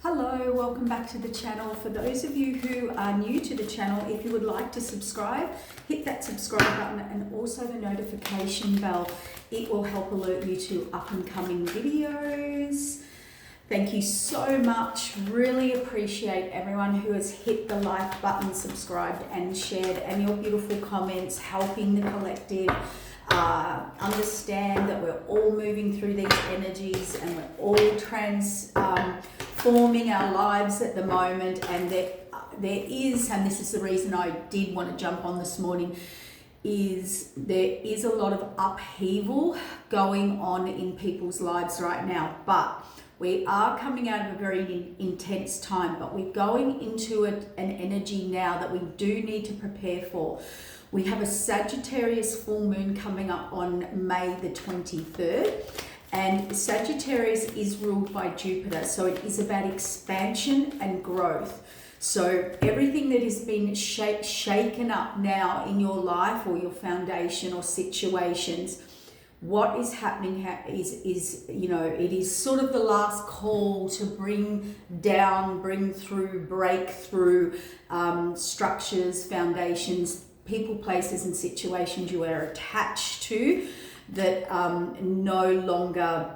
Hello, welcome back to the channel. For those of you who are new to the channel, if you would like to subscribe, hit that subscribe button and also the notification bell. It will help alert you to up and coming videos. Thank you so much. Really appreciate everyone who has hit the like button, subscribed and shared, and your beautiful comments helping the collective understand that we're all moving through these energies and we're all transforming our lives at the moment. And there is, and this is the reason I did want to jump on this morning, is there is a lot of upheaval going on in people's lives right now, but we are coming out of a very intense time, but we're going into an energy now that we do need to prepare for. We have a Sagittarius full moon coming up on May the 23rd, and Sagittarius is ruled by Jupiter, so it is about expansion and growth. So everything that has been shaken up now in your life or your foundation or situations, what is happening is it is sort of the last call to bring down, bring through, break through structures, foundations, people, places and situations you are attached to that no longer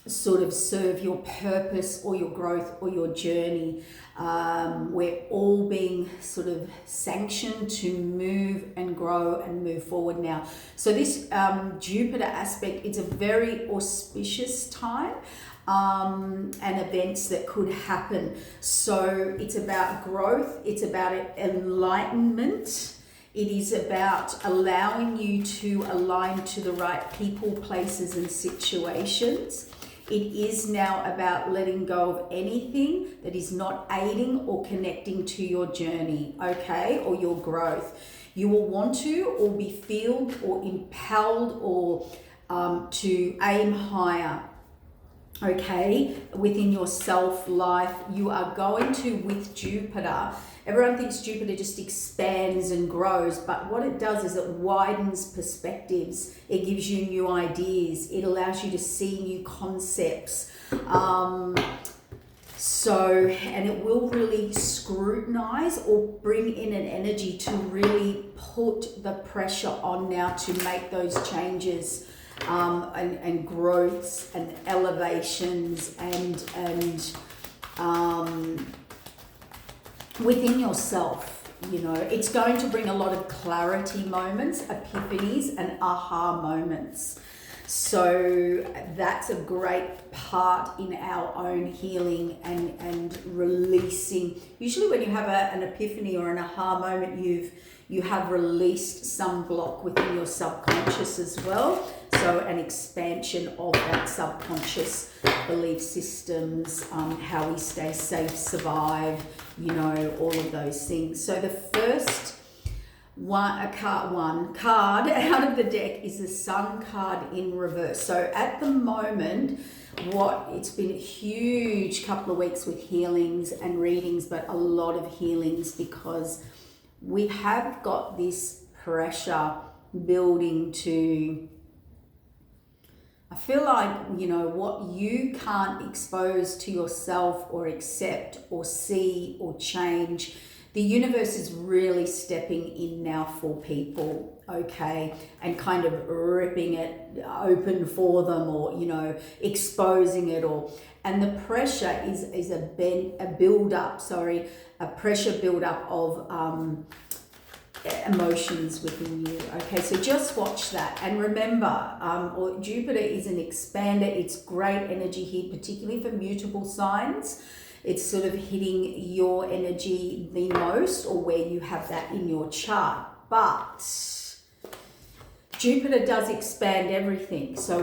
sort of serve your purpose or your growth or your journey. We're all being sort of sanctioned to move and grow and move forward now. So this Jupiter aspect, it's a very auspicious time and events that could happen. So it's about growth, it's about enlightenment. It is about allowing you to align to the right people, places and situations. It is now about letting go of anything that is not aiding or connecting to your journey, okay, or your growth. You will want to or be filled or impelled or to aim higher, okay, within your self-life. You are going to, with Jupiter, everyone thinks Jupiter just expands and grows, but what it does is it widens perspectives. It gives you new ideas. It allows you to see new concepts. And it will really scrutinize or bring in an energy to really put the pressure on now to make those changes and growths and elevations and within yourself. It's going to bring a lot of clarity moments, epiphanies and aha moments. So that's a great part in our own healing and releasing. Usually when you have an epiphany or an aha moment, you have released some block within your subconscious as well. So an expansion of that subconscious belief systems, how we stay safe, survive, all of those things. So the first card out of the deck is the Sun card in reverse. So at the moment, it's been a huge couple of weeks with healings and readings, but a lot of healings because we have got this pressure building to, I feel like, what you can't expose to yourself or accept or see or change, the universe is really stepping in now for people, okay, and kind of ripping it open for them or, exposing it and the pressure is a pressure build-up of emotions within you. Okay, so just watch that and remember, Jupiter is an expander. It's great energy here, particularly for mutable signs. It's sort of hitting your energy the most, or where you have that in your chart. But Jupiter does expand everything. So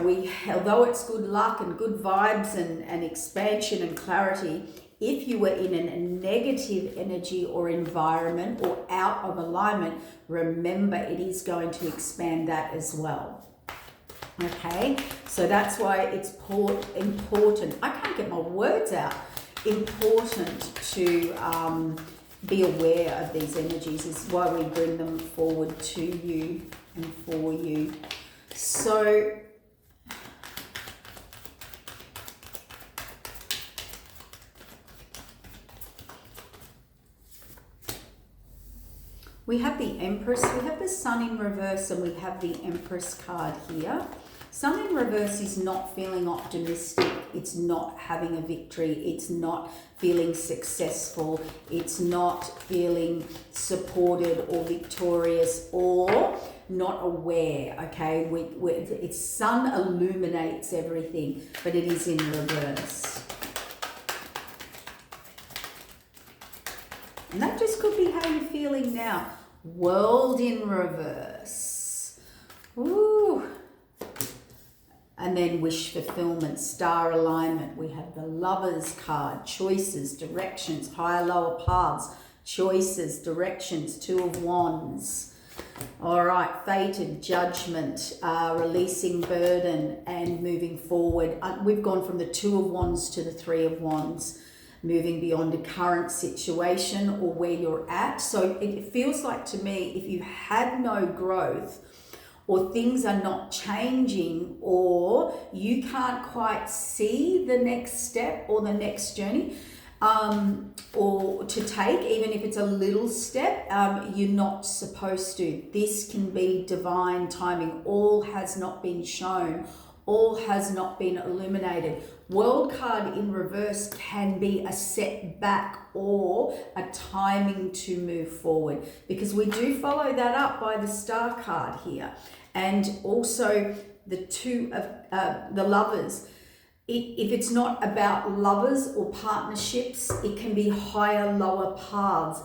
although it's good luck and good vibes and expansion and clarity, if you were in a negative energy or environment or out of alignment, remember it is going to expand that as well. Okay, so that's why it's important. I can't get my words out. Important to be aware of these energies is why we bring them forward to you and for you. So We have the Empress, we have the Sun in reverse, and we have the Empress card here. Sun in reverse is not feeling optimistic, it's not having a victory, it's not feeling successful, it's not feeling supported or victorious or not aware, okay? It's Sun illuminates everything, but it is in reverse. And that just could be how you're feeling now. World in reverse. Ooh. And then wish fulfillment, star alignment. We have the Lovers card, choices, directions, higher, lower paths, choices, directions, Two of Wands. All right, fated, judgment, releasing burden and moving forward. We've gone from the Two of Wands to the Three of Wands, moving beyond a current situation or where you're at. So it feels like to me, if you had no growth, or things are not changing, or you can't quite see the next step or the next journey, or to take, even if it's a little step, you're not supposed to. This can be divine timing. All has not been shown. All has not been illuminated. World card in reverse can be a setback or a timing to move forward, because we do follow that up by the Star card here. And also the Two of the Lovers. If it's not about lovers or partnerships, it can be higher, lower paths.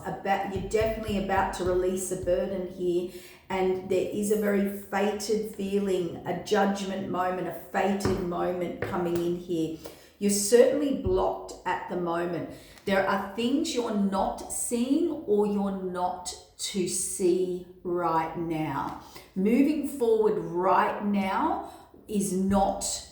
You're definitely about to release a burden here, and there is a very fated feeling, a judgment moment, a fated moment coming in here. You're certainly blocked at the moment. There are things you're not seeing or you're not to see right now. Moving forward right now is not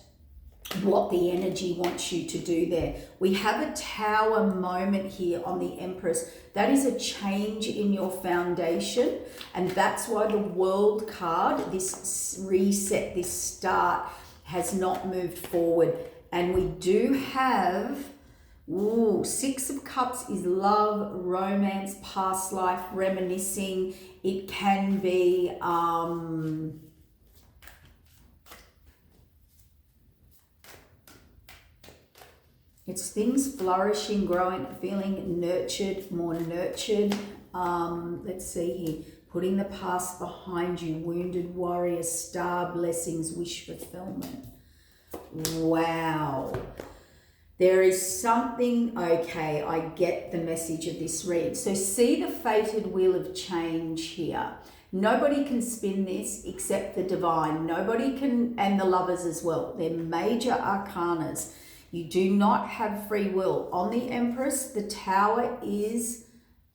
what the energy wants you to do there. We have a Tower moment here on the Empress. That is a change in your foundation, and that's why the World card, this reset, this start, has not moved forward. And we do have, Six of Cups is love, romance, past life, reminiscing. It can be it's things flourishing, growing, feeling nurtured, more nurtured. Let's see here. Putting the past behind you, wounded warrior, star, blessings, wish fulfillment. Wow. There is something, okay, I get the message of this read. So see the fated wheel of change here. Nobody can spin this except the divine. Nobody can, and the Lovers as well. They're major arcanas. You do not have free will. On the Empress, the Tower is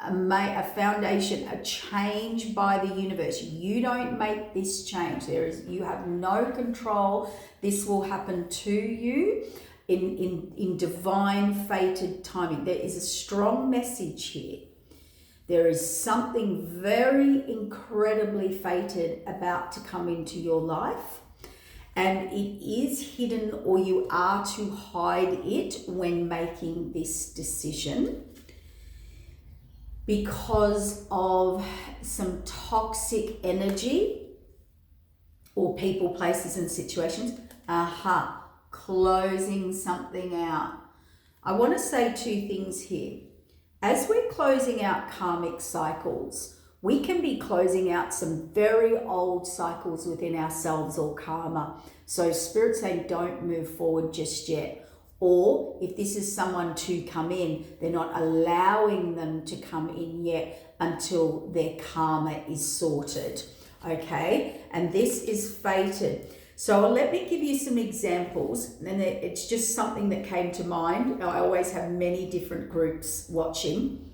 a foundation, a change by the universe. You don't make this change. You have no control. This will happen to you in divine fated timing. There is a strong message here. There is something very incredibly fated about to come into your life, and it is hidden, or you are to hide it when making this decision, because of some toxic energy or people, places and situations. Closing something out. I want to say two things here. As we're closing out karmic cycles, we can be closing out some very old cycles within ourselves or karma. So Spirit's saying don't move forward just yet. Or if this is someone to come in, they're not allowing them to come in yet until their karma is sorted. Okay? And this is fated. So let me give you some examples, and it's just something that came to mind. I always have many different groups watching.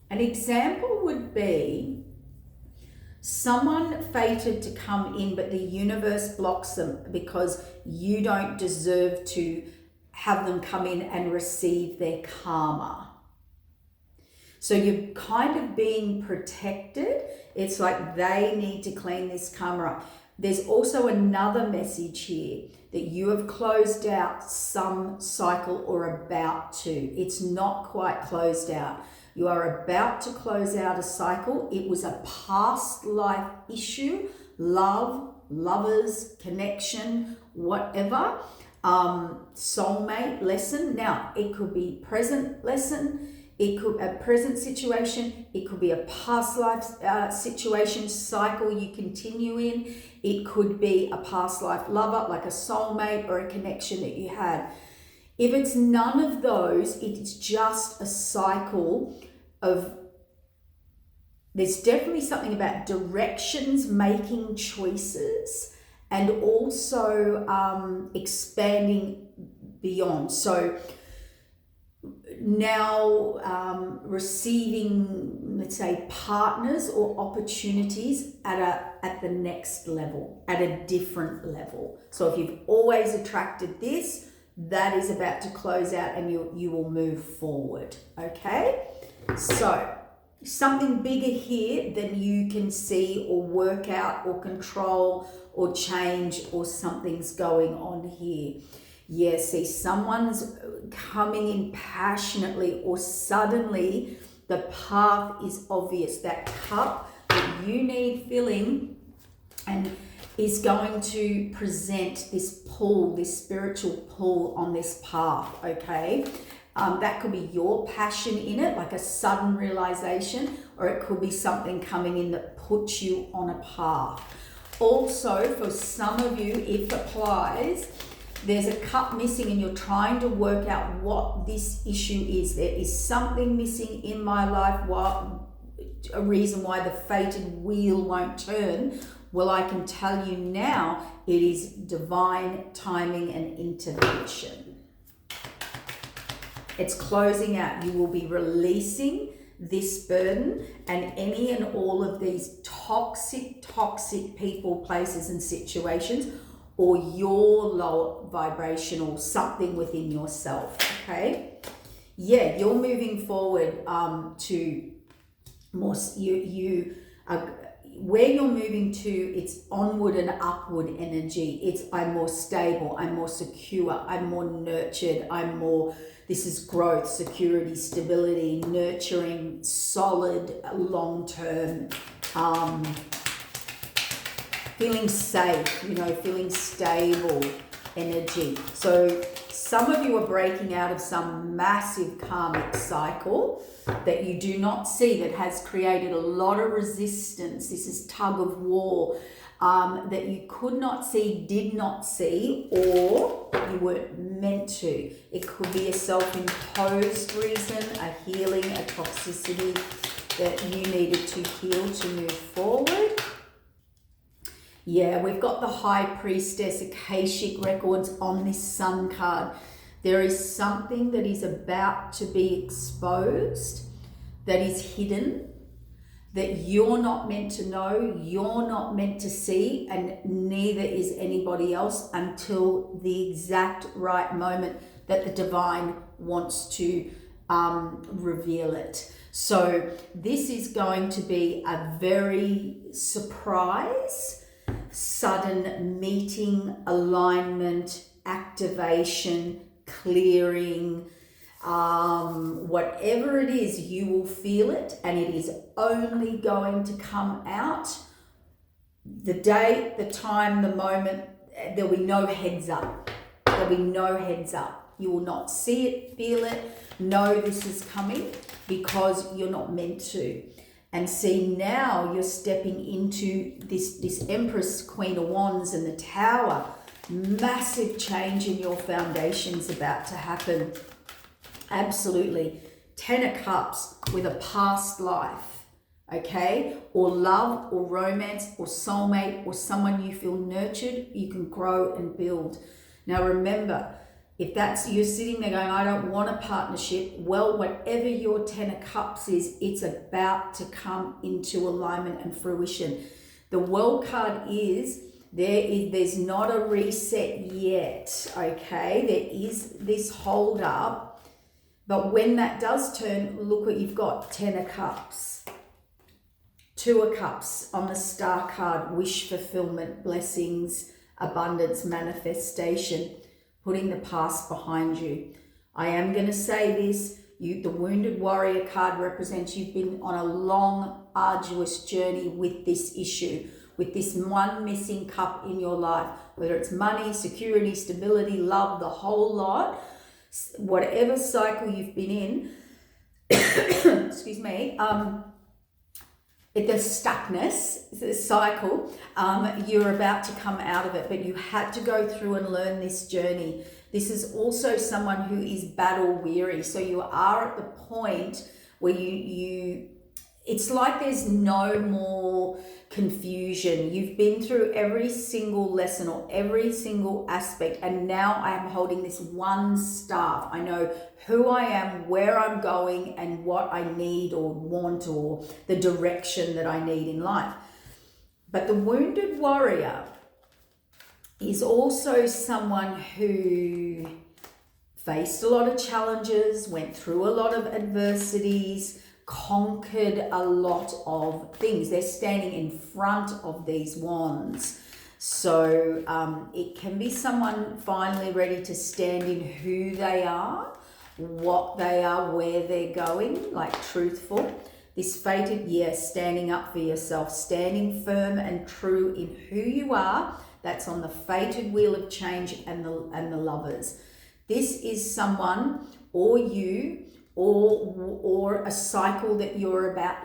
An example would be someone fated to come in, but the universe blocks them because you don't deserve to have them come in and receive their karma. So you're kind of being protected. It's like they need to clean this karma up. there's also another message here that you have closed out some cycle or about to. It's not quite closed out. You are about to close out a cycle. It was a past life issue, love, lovers, connection, whatever, soulmate lesson. Now, it could be present lesson, it could a present situation, it could be a past life situation, cycle you continue in. It could be a past life lover, like a soulmate or a connection that you had. If it's none of those, it's just a cycle of, there's definitely something about directions, making choices, and also expanding beyond. So now receiving, let's say, partners or opportunities at the next level, at a different level. So if you've always attracted this, that is about to close out and you will move forward, okay? So something bigger here than you can see or work out or control or change, or something's going on here. Yeah, see, someone's coming in passionately, or suddenly the path is obvious. That cup that you need filling and is going to present this pull, this spiritual pull on this path, okay? That could be your passion in it, like a sudden realization, or it could be something coming in that puts you on a path. Also, for some of you, if it applies, there's a cup missing and you're trying to work out what this issue is. There is something missing in my life, a reason why the fated wheel won't turn. Well, I can tell you now, it is divine timing and intervention. It's closing out. You will be releasing this burden and any and all of these toxic people, places and situations, or your low vibrational something within yourself, okay? Yeah, you're moving forward to more, where you're moving to, it's onward and upward energy. It's I'm more stable, I'm more secure, I'm more nurtured, this is growth, security, stability, nurturing, solid, long-term, feeling safe, feeling stable energy. So some of you are breaking out of some massive karmic cycle that you do not see, that has created a lot of resistance. This is tug of war that you could not see, did not see, or you weren't meant to. It could be a self-imposed reason, a healing, a toxicity that you needed to heal to move forward. Yeah, we've got the High Priestess, Akashic Records on this Sun card. There is something that is about to be exposed, that is hidden, that you're not meant to know, you're not meant to see, and neither is anybody else until the exact right moment that the divine wants to reveal it. So this is going to be a very surprise, sudden meeting, alignment, activation, clearing, whatever it is, you will feel it, and it is only going to come out the date, the time, the moment. There'll be no heads up. There'll be no heads up. You will not see it, feel it, know this is coming, because you're not meant to. And see, now you're stepping into this Empress, Queen of Wands, and the Tower. Massive change in your foundations about to happen. Absolutely. 10 of Cups with a past life, okay? Or love, or romance, or soulmate, or someone you feel nurtured, you can grow and build. Now remember, if that's, you're sitting there going, I don't want a partnership, well, whatever your 10 of Cups is, it's about to come into alignment and fruition. The World card is, there's not a reset yet, okay? There is this hold up, but when that does turn, look what you've got, 10 of Cups. Two of Cups on the Star card, wish fulfillment, blessings, abundance, manifestation, putting the past behind you. I am going to say this, the Wounded Warrior card represents you've been on a long, arduous journey with this issue, with this one missing cup in your life, whether it's money, security, stability, love, the whole lot, whatever cycle you've been in, excuse me, the stuckness, the cycle, you're about to come out of it, but you had to go through and learn this journey. This is also someone who is battle weary. So you are at the point where it's like there's no more confusion. You've been through every single lesson or every single aspect, and now I am holding this one staff. I know who I am, where I'm going, and what I need or want, or the direction that I need in life. But the Wounded Warrior is also someone who faced a lot of challenges, went through a lot of adversities, conquered a lot of things. They're standing in front of these wands. So it can be someone finally ready to stand in who they are, what they are, where they're going, like truthful. This fated, yes, standing up for yourself, standing firm and true in who you are. That's on the fated wheel of change and the Lovers. This is someone or you or a cycle that you're about.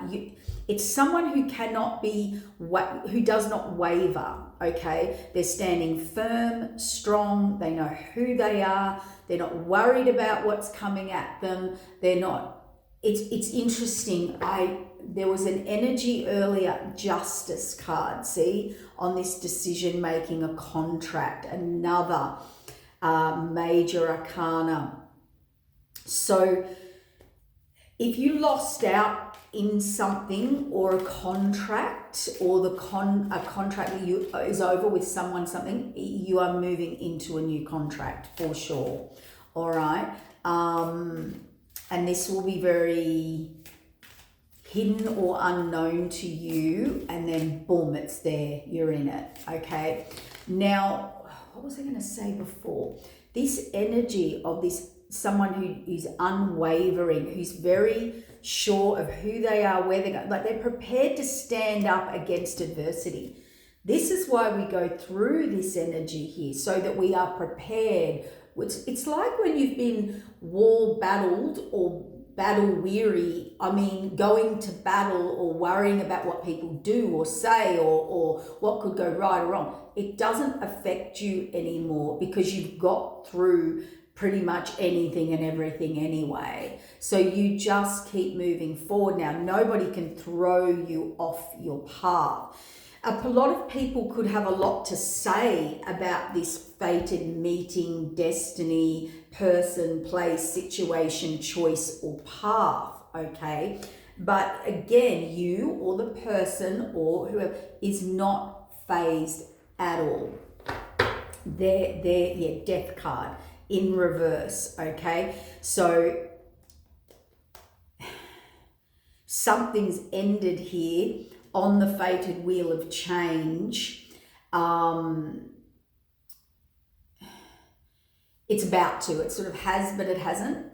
It's someone who who does not waver, okay? They're standing firm, strong, they know who they are, they're not worried about what's coming at them, it's interesting. There was an energy earlier, Justice card, see, on this decision making, a contract, another major arcana. So if you lost out in something, or a contract, or a contract that is over with something, you are moving into a new contract for sure. All right. And this will be very hidden or unknown to you, and then boom, it's there, you're in it. Okay. Now, what was I going to say before? This energy of this someone who is unwavering, who's very sure of who they are, where they're going, like they're prepared to stand up against adversity. This is why we go through this energy here, so that we are prepared. It's like when you've been war battled or battle weary, going to battle or worrying about what people do or say or what could go right or wrong. It doesn't affect you anymore because you've got through pretty much anything and everything anyway. So you just keep moving forward now. Nobody can throw you off your path. A lot of people could have a lot to say about this fated meeting, destiny, person, place, situation, choice, or path, okay? But again, you or the person or whoever is not phased at all. They're death card in reverse, okay? So something's ended here on the fated wheel of change. It's about to, it sort of has, but it hasn't.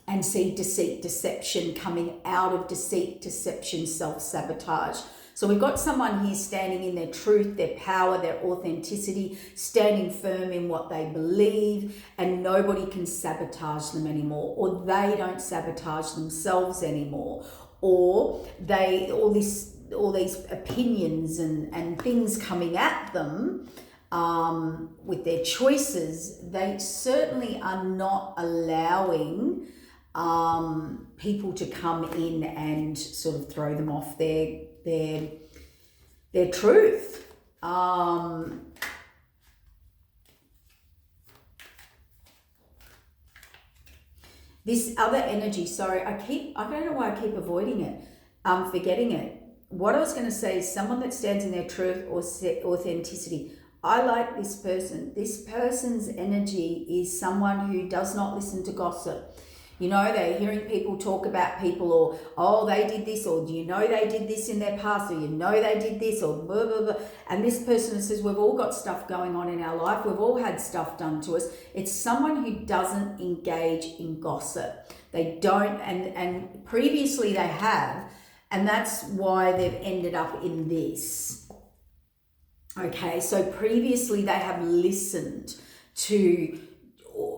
And see deceit, deception, coming out of deceit, deception, self-sabotage. So we've got someone here standing in their truth, their power, their authenticity, standing firm in what they believe, and nobody can sabotage them anymore, or they don't sabotage themselves anymore, or all these opinions and things coming at them with their choices, they certainly are not allowing people to come in and sort of throw them off their truth. This other energy, sorry, I don't know why I keep avoiding it, forgetting it. What I was going to say is someone that stands in their truth or authenticity. I like this person. This person's energy is someone who does not listen to gossip, You know, they're hearing people talk about people, or, oh, they did this, or do you know they did this in their past, or you know they did this, or blah, blah, blah. And this person says, we've all got stuff going on in our life. We've all had stuff done to us. It's someone who doesn't engage in gossip. They don't, and previously they have, and that's why they've ended up in this. Okay, so previously they have listened to,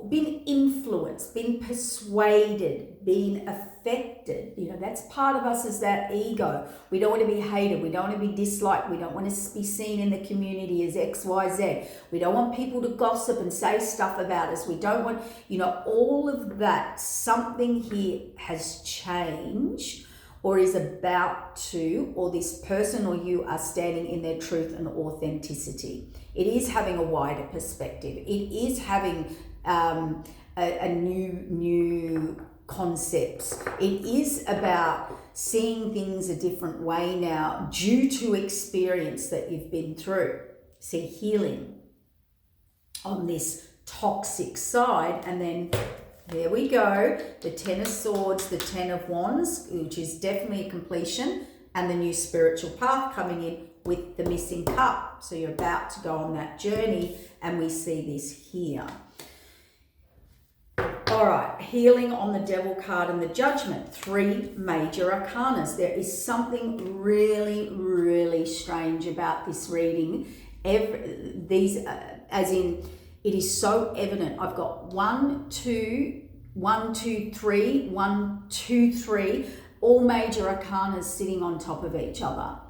been influenced, been persuaded, been affected. You know, that's part of us, is that ego. We don't want to be hated. We don't want to be disliked. We don't want to be seen in the community as X, Y, Z. We don't want people to gossip and say stuff about us. We don't want, you know, all of that. Something here has changed, or is about to, or this person or you are standing in their truth and authenticity. It is having a wider perspective. It is having a new concepts. It is about seeing things a different way now due to experience that you've been through. See, healing on this toxic side, and then there we go, the 10 of Swords, the 10 of Wands, which is definitely a completion, and the new spiritual path coming in with the missing cup. So you're about to go on that journey, and we see this here. All right, healing on the Devil card and the Judgment, 3 major arcanas. There is something really, really strange about this reading. As in, it is so evident. I've got 1, 2, 3, all major arcanas sitting on top of each other.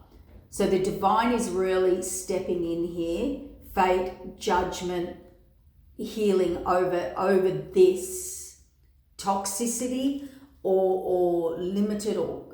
So the divine is really stepping in here. Fate, judgment, healing over this toxicity or limited or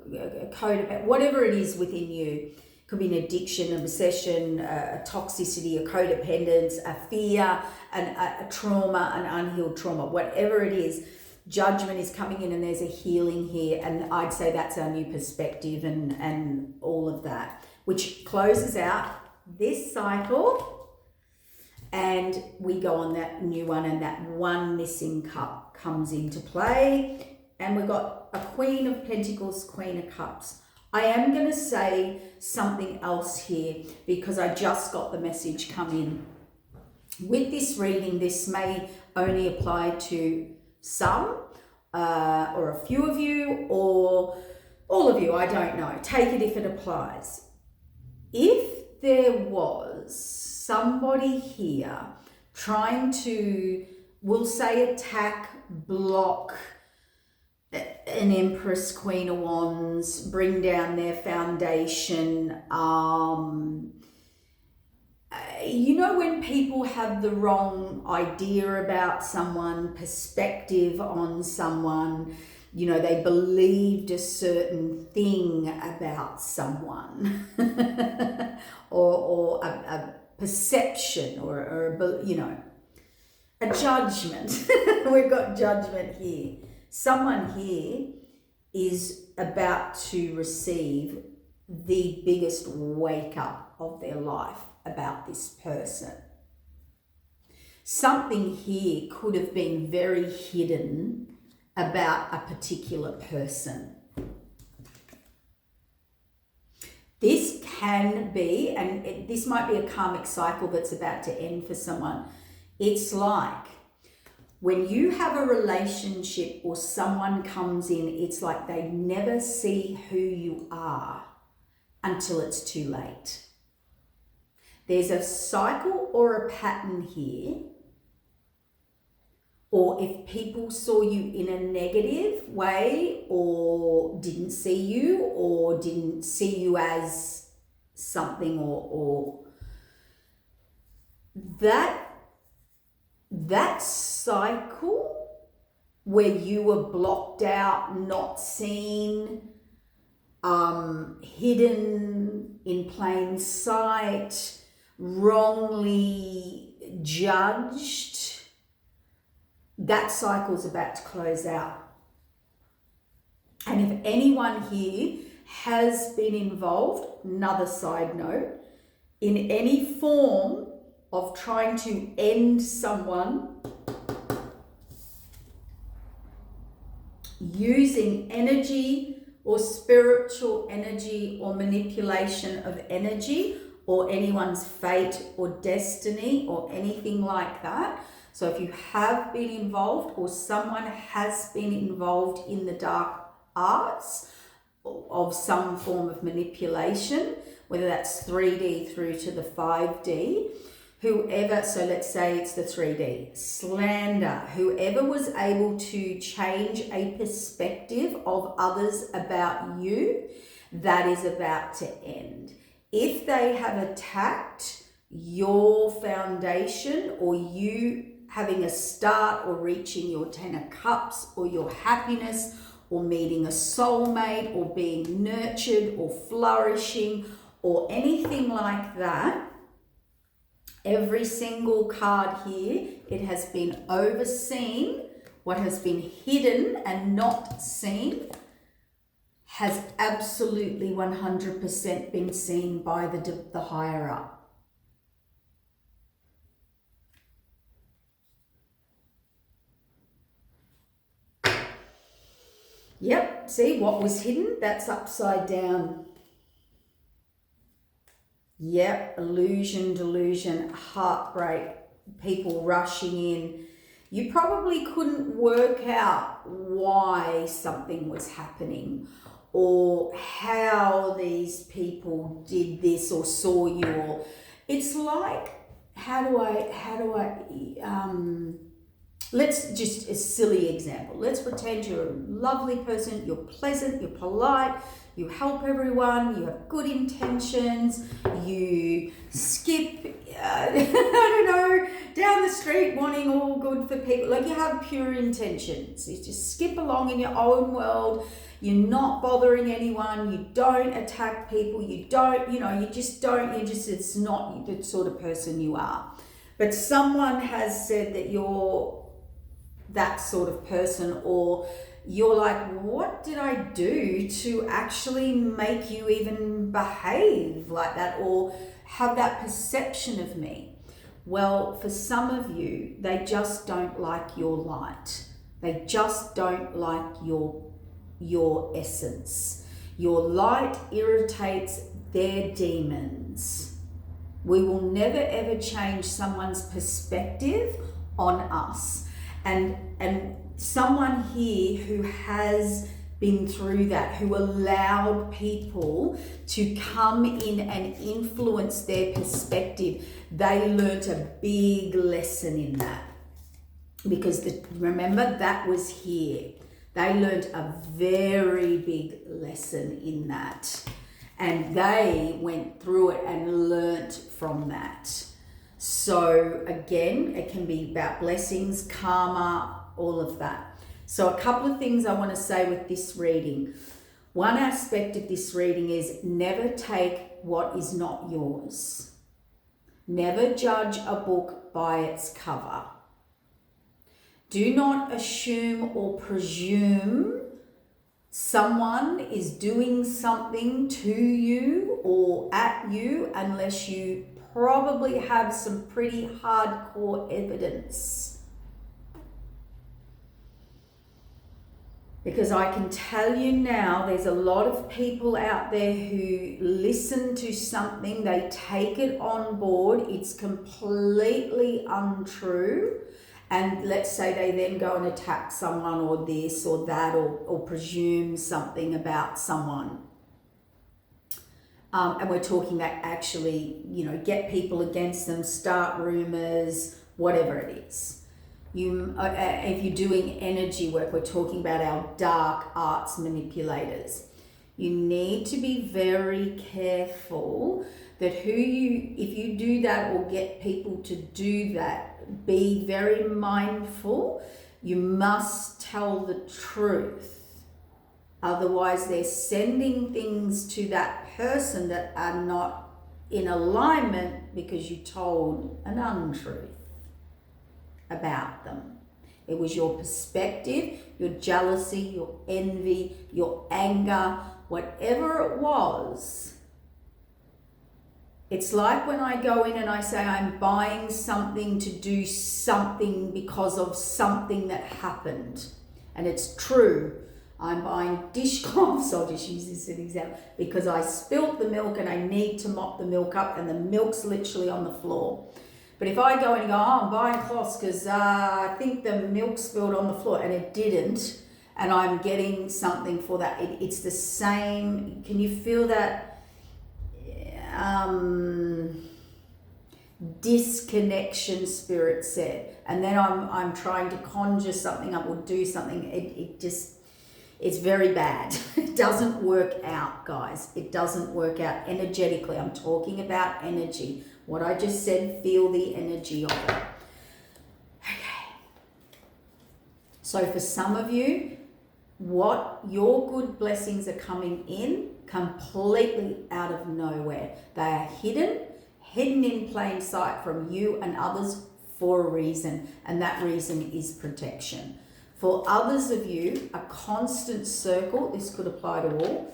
codependent, whatever it is within you. Could be an addiction, an obsession, a toxicity, a codependence, a fear, a trauma, an unhealed trauma, whatever it is. Judgment is coming in, and there's a healing here, and I'd say that's our new perspective and all of that, which closes out this cycle, and we go on that new one, and that one missing cup comes into play, and we've got a Queen of Pentacles, Queen of Cups. I am going to say something else here because I just got the message come in. With this reading, this may only apply to some or a few of you or all of you, I don't know. Take it if it applies. If there was somebody here trying to, we'll say, attack, block an Empress, Queen of Wands, bring down their foundation. You know, when people have the wrong idea about someone, perspective on someone, you know, they believed a certain thing about someone or a perception or you know, a judgment. We've got judgment here. Someone here is about to receive the biggest wake up of their life about this person. Something here could have been very hidden about a particular person. This can be, and this might be a karmic cycle that's about to end for someone. It's like when you have a relationship or someone comes in, it's like they never see who you are until it's too late. There's a cycle or a pattern here, or if people saw you in a negative way or didn't see you as something or that cycle where you were blocked out, not seen, hidden in plain sight, wrongly judged, that cycle's about to close out. And if anyone here has been involved, another side note, in any form of trying to end someone, using energy or spiritual energy or manipulation of energy or anyone's fate or destiny or anything like that. So if you have been involved or someone has been involved in the dark arts of some form of manipulation, whether that's 3D through to the 5D, whoever, so let's say it's the 3D, slander, whoever was able to change a perspective of others about you, that is about to end. If they have attacked your foundation or you having a start or reaching your 10 of cups or your happiness or meeting a soulmate or being nurtured or flourishing or anything like that, every single card here, it has been overseen. What has been hidden and not seen has absolutely 100% been seen by the higher up. Yep, see what was hidden? That's upside down. Yep, illusion, delusion, heartbreak, people rushing in. You probably couldn't work out why something was happening or how these people did this or saw you, or it's like, let's just a silly example. Let's pretend you're a lovely person, you're pleasant, you're polite, you help everyone, you have good intentions, you skip, I don't know, down the street wanting all good for people. Like you have pure intentions. You just skip along in your own world. You're not bothering anyone. You don't attack people. You don't, it's not the sort of person you are. But someone has said that you're that sort of person, or you're like, what did I do to actually make you even behave like that or have that perception of me? Well, for some of you, they just don't like your light. They just don't like your essence. Your light irritates their demons. We will never ever change someone's perspective on us. And someone here who has been through that, who allowed people to come in and influence their perspective, they learnt a big lesson in that. Because remember, that was here. They learnt a very big lesson in that. And they went through it and learnt from that. So again, it can be about blessings, karma, all of that. So a couple of things I want to say with this reading. One aspect of this reading is never take what is not yours. Never judge a book by its cover. Do not assume or presume someone is doing something to you or at you unless you probably have some pretty hardcore evidence. Because I can tell you now, there's a lot of people out there who listen to something, they take it on board, it's completely untrue, and let's say they then go and attack someone or this or that or presume something about someone. And we're talking about actually, get people against them, start rumors, whatever it is. If you're doing energy work, we're talking about our dark arts manipulators. You need to be very careful that if you do that or get people to do that, be very mindful. You must tell the truth. Otherwise, they're sending things to that person that are not in alignment because you told an untruth about them. It was your perspective, your jealousy, your envy, your anger, whatever it was. It's like when I go in and I say I'm buying something to do something because of something that happened. And it's true. I'm buying dishcloths, I'll just use this as an example, because I spilt the milk and I need to mop the milk up and the milk's literally on the floor. But if I go and go, oh, I'm buying cloths because I think the milk spilled on the floor, and it didn't, and I'm getting something for that, it's the same. Can you feel that disconnection, Spirit said? And then I'm trying to conjure something up or do something. It's very bad. It doesn't work out, guys. It doesn't work out energetically. I'm talking about energy. What I just said, feel the energy of it. Okay. So for some of you, what your good blessings are coming in completely out of nowhere. They are hidden in plain sight from you and others for a reason, and that reason is protection. For others of you, a constant circle, this could apply to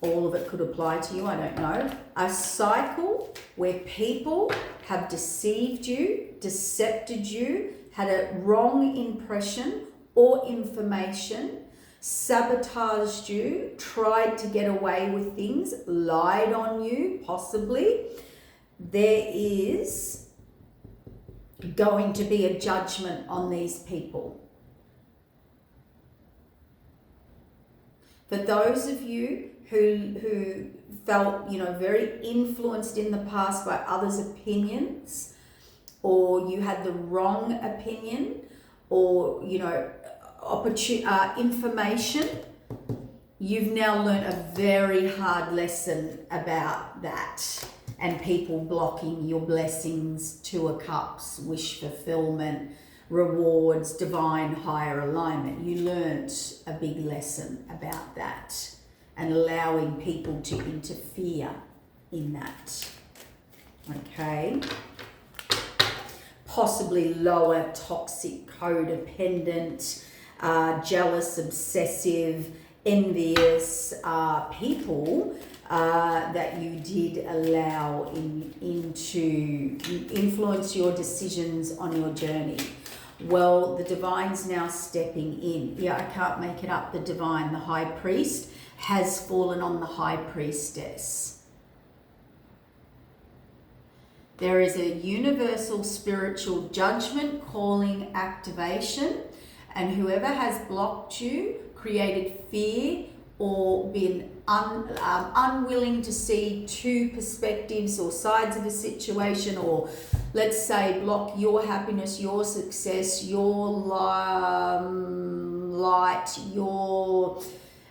all of it could apply to you, I don't know. A cycle where people have deceived you, decepted you, had a wrong impression or information, sabotaged you, tried to get away with things, lied on you, possibly. There is going to be a judgment on these people. For those of you who felt, very influenced in the past by others' opinions, or you had the wrong opinion, or, information, you've now learned a very hard lesson about that. And people blocking your blessings, Two of Cups, wish fulfillment, rewards, divine higher alignment. You learnt a big lesson about that and allowing people to interfere in that. Okay? Possibly lower, toxic, codependent, jealous, obsessive, envious people that you did allow into influence your decisions on your journey. Well, the divine's now stepping in. Yeah, I can't make it up. The divine, the high priest, has fallen on the high priestess. There is a universal spiritual judgment calling activation, and whoever has blocked you, created fear, or been unwilling to see two perspectives or sides of a situation, or let's say block your happiness, your success, your light, your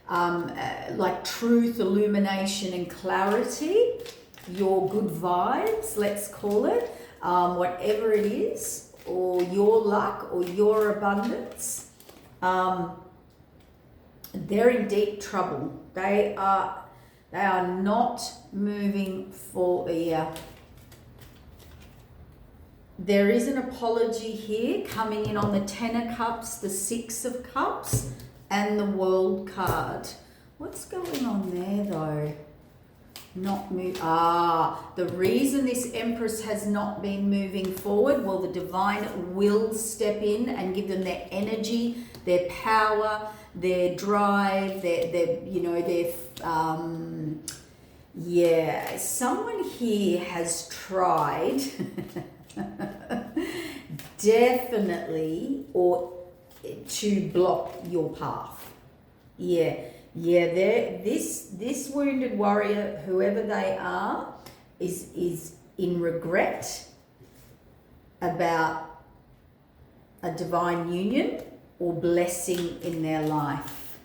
like truth, illumination and clarity, your good vibes, let's call it, whatever it is, or your luck or your abundance, they're in deep trouble. They are not moving for There is an apology here coming in on the Ten of Cups, the Six of Cups, and the World card. What's going on there though? The reason this Empress has not been moving forward, well, the divine will step in and give them their energy, their power, their drive, someone here has tried definitely or to block your path. This wounded warrior, whoever they are, is in regret about a divine union or blessing in their life.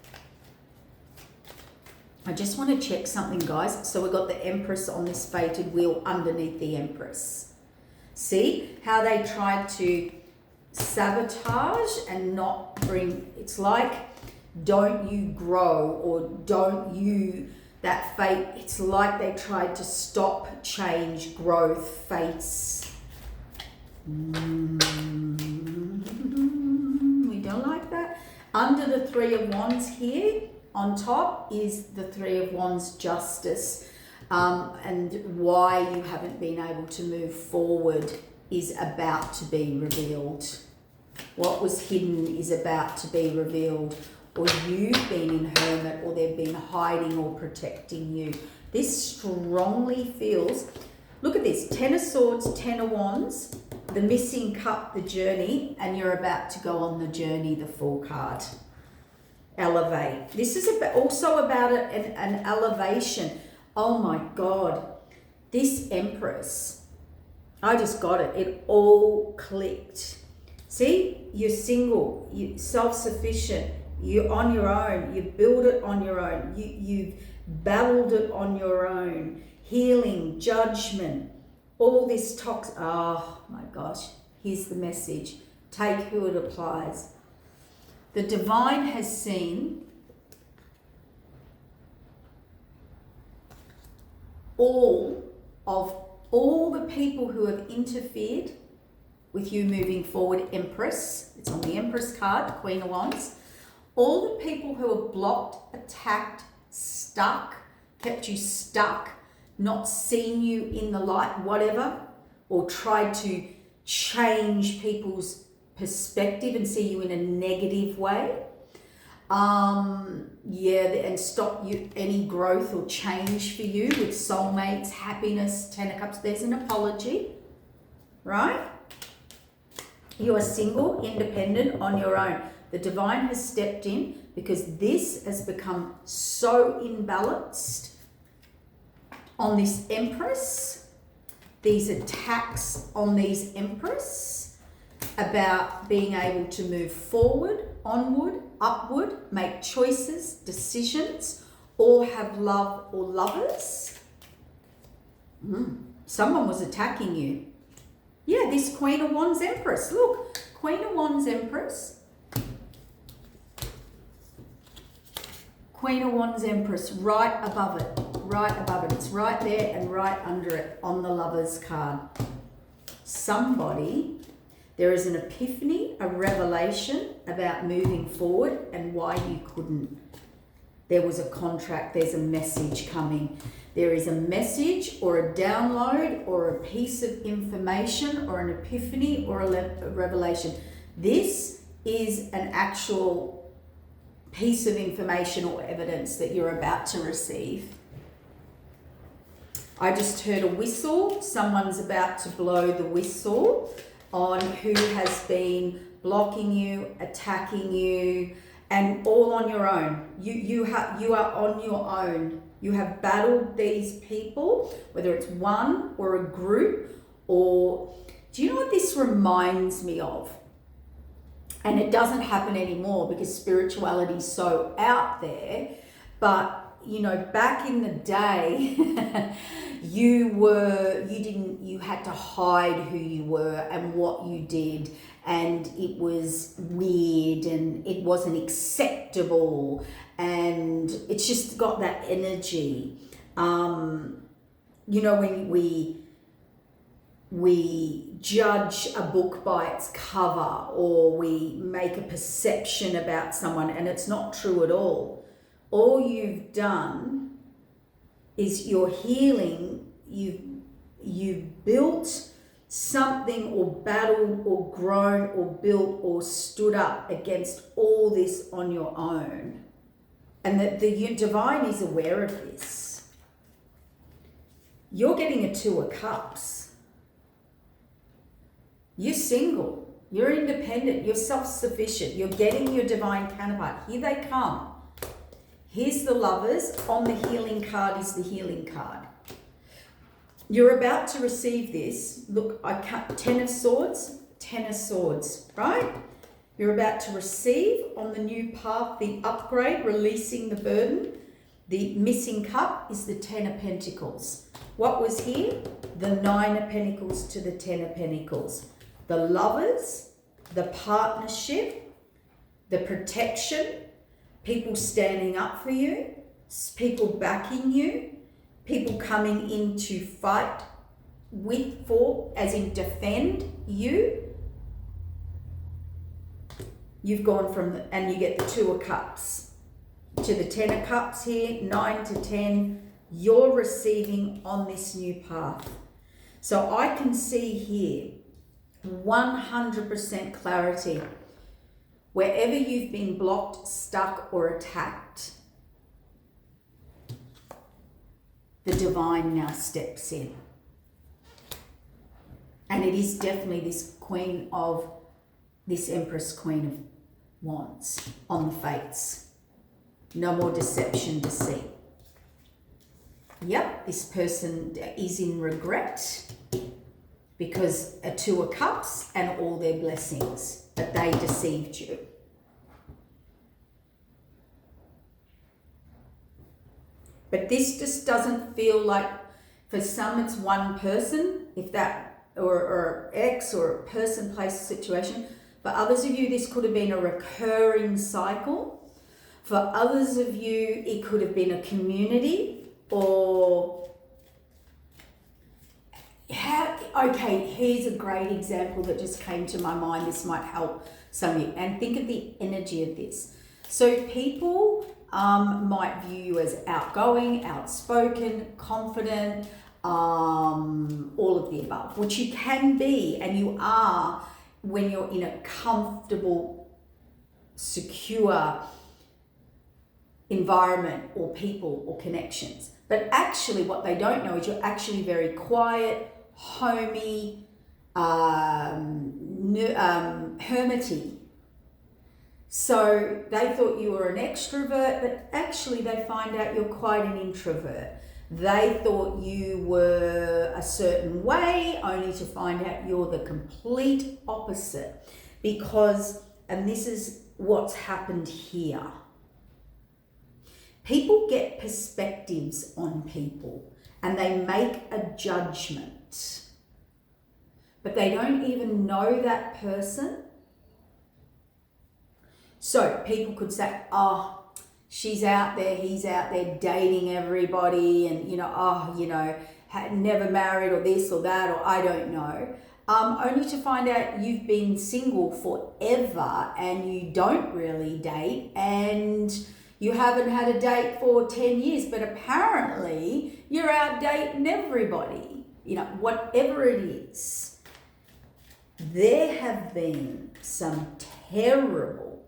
I just want to check something, guys. So we've got the Empress on this fated wheel underneath the Empress. See how they tried to sabotage and not bring, it's like, don't you grow, or don't you, that fate, it's like they tried to stop change, growth, fates. We don't like that. Under the Three of Wands here, on top is the Three of Wands, justice, and why you haven't been able to move forward is about to be revealed. What was hidden is about to be revealed, or you've been in hermit, or they've been hiding or protecting you. This strongly feels, look at this, 10 of Swords, 10 of Wands, the missing cup, the journey, and you're about to go on the journey, the Fool card. Elevate. This is also about an elevation. Oh my God. This Empress, I just got it. It all clicked. See, you're single, you're self-sufficient, you're on your own, you build it on your own, you've battled it on your own. Healing, judgment, all this toxic. Oh my gosh, here's the message. Take who it applies. The divine has seen all the people who have interfered with you moving forward. Empress, it's on the Empress card, the Queen of Wands. All the people who have blocked, attacked, stuck, kept you stuck, not seen you in the light, whatever, or tried to change people's perspective and see you in a negative way. And stop you any growth or change for you with soulmates, happiness, 10 of Cups. There's an apology, right? You are single, independent, on your own. The divine has stepped in because this has become so imbalanced on this Empress, these attacks on these Empress about being able to move forward, onward, upward, make choices, decisions, or have love or lovers. Someone was attacking you. Yeah, this Queen of Wands Empress. Look, Queen of Wands Empress. Queen of Wands Empress, right above it, right above it. It's right there and right under it on the Lovers card. Somebody, there is an epiphany, a revelation about moving forward and why you couldn't. There was a contract, there's a message coming. There is a message or a download or a piece of information or an epiphany or a revelation. This is an actual piece of information or evidence that you're about to receive. I just heard a whistle. Someone's about to blow the whistle on who has been blocking you, attacking you, and all on your own. You are on your own. You have battled these people, whether it's one or a group, or do you know what this reminds me of? And it doesn't happen anymore because spirituality is so out there. But, you know, back in the day, you had to hide who you were and what you did. And it was weird and it wasn't acceptable. And it's just got that energy. You know, when we judge a book by its cover, or we make a perception about someone and it's not true at all. All you've done is you're healing. You've built something, or battled or grown or built or stood up against all this on your own. And that the divine is aware of this. You're getting a 2 of Cups. You're single, you're independent, you're self-sufficient, you're getting your divine counterpart. Here they come. Here's the Lovers. On the healing card is the healing card. You're about to receive this. Look, I cut 10 of Swords, 10 of Swords, right? You're about to receive on the new path, the upgrade, releasing the burden. The missing cup is the 10 of Pentacles. What was here? The 9 of Pentacles to the 10 of Pentacles. The Lovers, the partnership, the protection, people standing up for you, people backing you, people coming in to fight with, for, as in defend you. You've gone from, and you get the 2 of Cups to the 10 of Cups here, 9 to 10. You're receiving on this new path. So I can see here 100% clarity. Wherever you've been blocked, stuck, or attacked, the divine now steps in. And it is definitely this Empress Queen of Wands on the fates. No more deception, deceit. Yep, this person is in regret because a Two of Cups and all their blessings, but they deceived you. But this just doesn't feel like, for some it's one person, if that, or ex, or a person, place, situation. For others of you, this could have been a recurring cycle. For others of you, it could have been a community, or okay, here's a great example that just came to my mind. This might help some of you. And think of the energy of this. So people might view you as outgoing, outspoken, confident, all of the above, which you can be, and you are when you're in a comfortable, secure environment or people or connections. But actually what they don't know is you're actually very quiet, homey, hermity. So they thought you were an extrovert, but actually they find out you're quite an introvert. They thought you were a certain way, only to find out you're the complete opposite. Because, and this is what's happened here, people get perspectives on people and they make a judgment, but they don't even know that person. So people could say, oh, she's out there, he's out there dating everybody, and never married, or this or that, or I don't know. Only to find out you've been single forever and you don't really date, and you haven't had a date for 10 years, but apparently you're out dating everybody. Whatever it is. There have been some terrible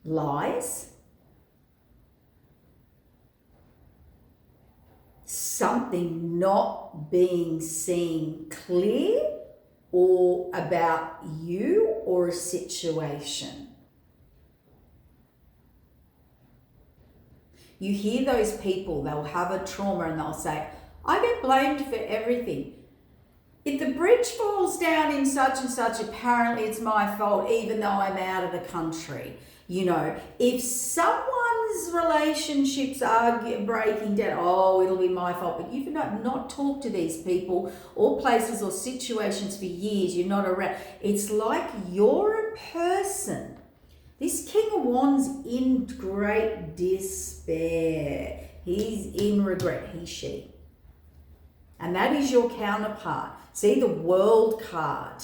lies, something not being seen clear, or about you or a situation. You hear those people, they'll have a trauma and they'll say, I get blamed for everything. If the bridge falls down in such and such, apparently it's my fault, even though I'm out of the country. If someone's relationships are breaking down, it'll be my fault. But you've not talked to these people or places or situations for years. You're not around. It's like you're a person. This King of Wands in great despair. He's in regret, she. And that is your counterpart. See the World card.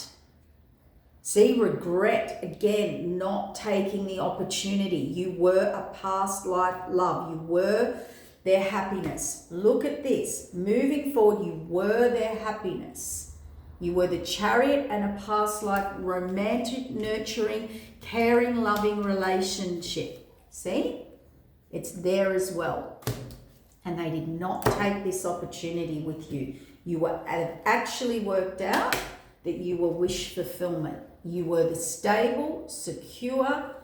See regret, again, not taking the opportunity. You were a past life love. You were their happiness. Look at this. Moving forward, you were their happiness. You were the Chariot and a past life romantic, nurturing, caring, loving relationship. See? It's there as well. And they did not take this opportunity with you. You were actually worked out that you were wish fulfillment. You were the stable, secure.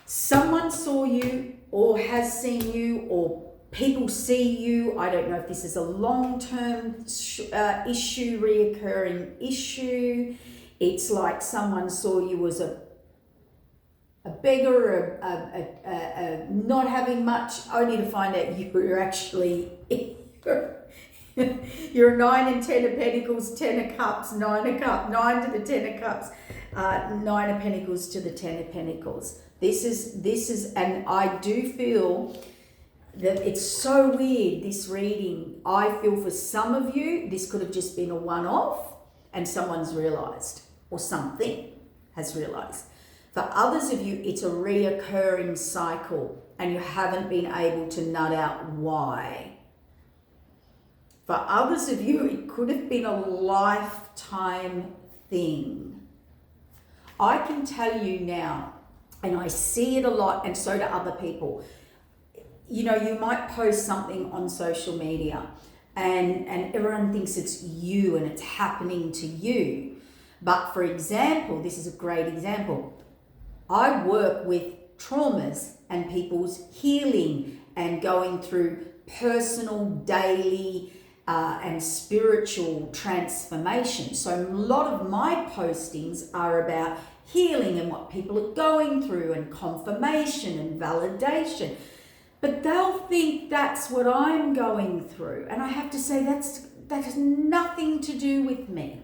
Someone saw you or has seen you, or people see you. I don't know if this is a long-term issue, reoccurring issue. It's like someone saw you as a beggar, not having much, only to find out you were actually you're a 9 and 10 of Pentacles, 10 of Cups, 9 of Cups, 9 to the 10 of Cups, 9 of Pentacles to the 10 of Pentacles. This is, and I do feel that it's so weird, this reading. I feel for some of you, this could have just been a one-off and someone's realised, or something has realised. For others of you, it's a reoccurring cycle and you haven't been able to nut out why. For others of you, it could have been a lifetime thing. I can tell you now, and I see it a lot, and so do other people. You know, you might post something on social media and everyone thinks it's you and it's happening to you. But for example, this is a great example. I work with traumas and people's healing and going through personal, daily, and spiritual transformation. So a lot of my postings are about healing and what people are going through and confirmation and validation. But they'll think that's what I'm going through. And I have to say that has nothing to do with me.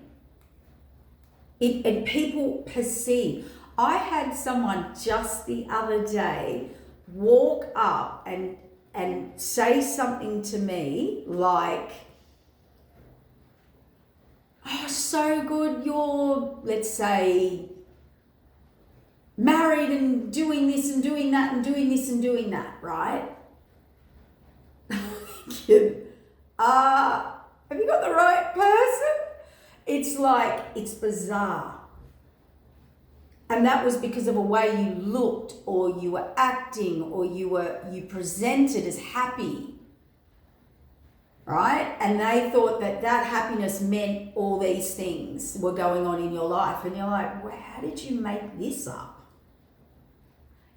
And people perceive. I had someone just the other day walk up and say something to me like, oh, so good, you're, let's say, married and doing this and doing that and doing this and doing that, right? Have you got the right person? It's like, it's bizarre. And that was because of a way you looked, or you were acting, or you presented as happy, right? And they thought that happiness meant all these things were going on in your life. And you're like, well, how did you make this up?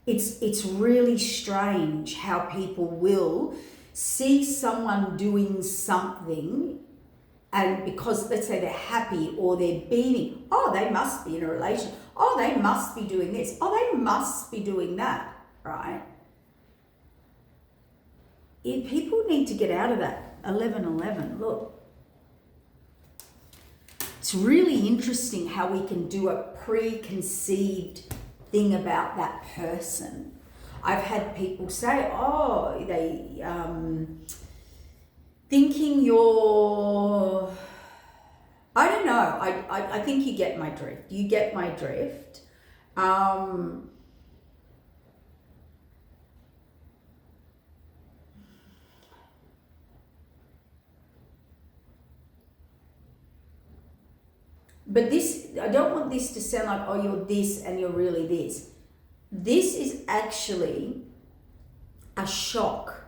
It's really strange how people will see someone doing something, and because, let's say, they're happy or they're beaming, oh, they must be in a relation. Oh, they must be doing this. Oh, they must be doing that, right? People need to get out of that 11-11. Look, it's really interesting how we can do a preconceived thing about that person. I've had people say, oh, they thinking you're, I don't know, I think you get my drift. You get my drift. But this, I don't want this to sound like, oh, you're this and you're really this. This is actually a shock.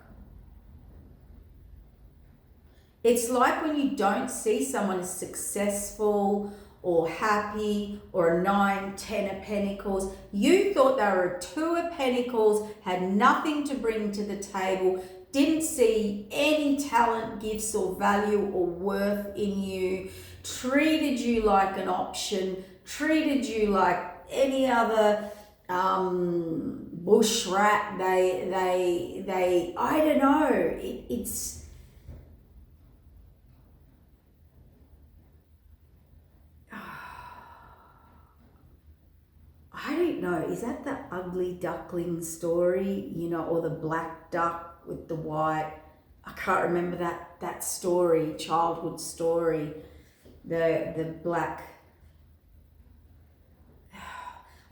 It's like when you don't see someone as successful or happy, or a 9, 10 of pentacles. You thought they were a 2 of pentacles, had nothing to bring to the table, didn't see any talent, gifts or value or worth in you, treated you like an option, treated you like any other bush rat. They I don't know, it's I don't know, is that the ugly duckling story, you know, or the black duck with the white? I can't remember that story, childhood story, the black.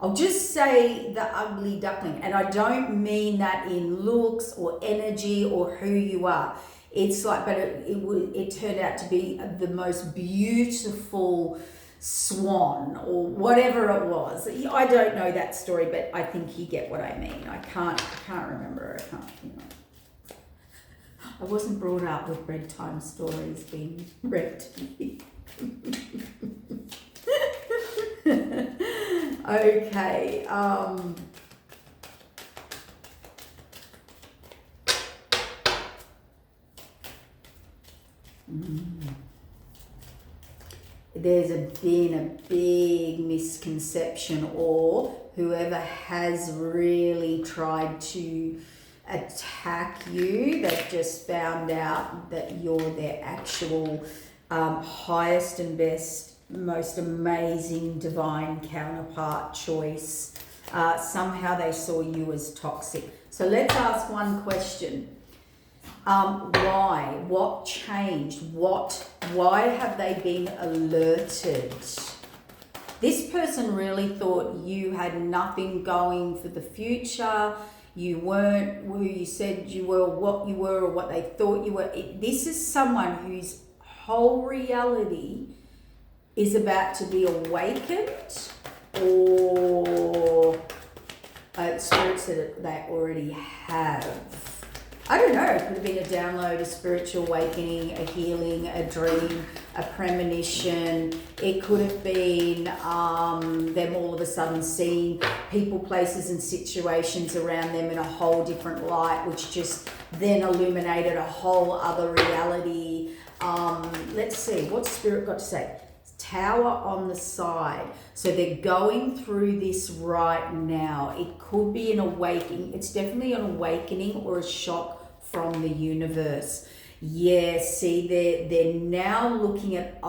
I'll just say the ugly duckling, and I don't mean that in looks or energy or who you are. It's like, but it turned out to be the most beautiful swan or whatever it was. I don't know that story, but I think you get what I mean. I can't remember. I wasn't brought up with bedtime stories being read to me. Okay. There's been a big misconception, or whoever has really tried to attack you, they've just found out that you're their actual highest and best, most amazing divine counterpart choice. Somehow they saw you as toxic. So let's ask one question. Why? What changed? Why have they been alerted? This person really thought you had nothing going for the future. You weren't who you said you were, what you were, or what they thought you were. This is someone whose whole reality is about to be awakened, or Spirit said that they already have. I don't know, it could have been a download, a spiritual awakening, a healing, a dream, a premonition. It could have been them all of a sudden seeing people, places and situations around them in a whole different light, which just then illuminated a whole other reality. Let's see, what's Spirit got to say? Tower on the side. So they're going through this right now. It could be an awakening. It's definitely an awakening or a shock from the universe. Yeah, see, they're now looking at,